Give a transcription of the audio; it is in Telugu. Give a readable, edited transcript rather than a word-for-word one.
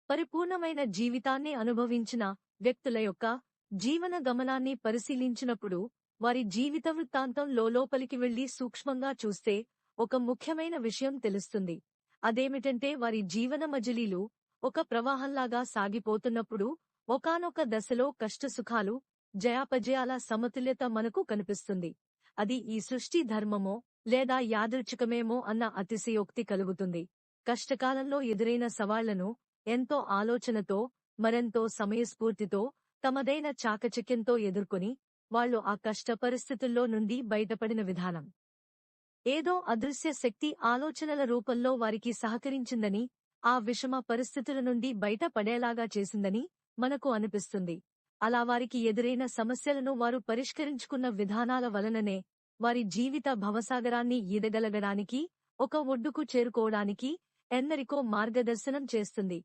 పరిపూర్ణమైన జీవితాన్ని అనుభవించిన వ్యక్తుల యొక్క జీవన గమనాన్ని పరిశీలించినప్పుడు వారి జీవిత వృత్తాంతం లోలోపలికి వెళ్లి సూక్ష్మంగా చూస్తే ఒక ముఖ్యమైన విషయం తెలుస్తుంది. అదేమిటంటే వారి జీవన మజిలీలు ఒక ప్రవాహంలాగా సాగిపోతున్నప్పుడు ఒకానొక దశలో కష్టసుఖాలు, జయాపజయాల సమతుల్యత మనకు కనిపిస్తుంది. అది ఈ సృష్టి ధర్మమో లేదా యాదృచ్ఛికమేమో అన్న అతిశయోక్తి కలుగుతుంది. కష్టకాలంలో ఎదురైన సవాళ్లను ఎంతో ఆలోచనతో, మరెంతో సమయస్ఫూర్తితో, తమదైన చాకచక్యంతో ఎదుర్కొని వాళ్ళు ఆ కష్ట పరిస్థితుల్లో నుండి బయటపడిన విధానం ఏదో అదృశ్య శక్తి ఆలోచనల రూపంలో వారికి సహకరించిందని, ఆ విషమ పరిస్థితుల నుండి బయట పడేలాగా చేసిందని మనకు అనిపిస్తుంది. అలా వారికి ఎదురైన సమస్యలను వారు పరిష్కరించుకున్న విధానాల వలననే వారి జీవిత భవసాగరాన్ని ఈదగలగడానికి, ఒక ఒడ్డుకు చేరుకోవడానికి ఎందరికో మార్గదర్శనం చేస్తుంది.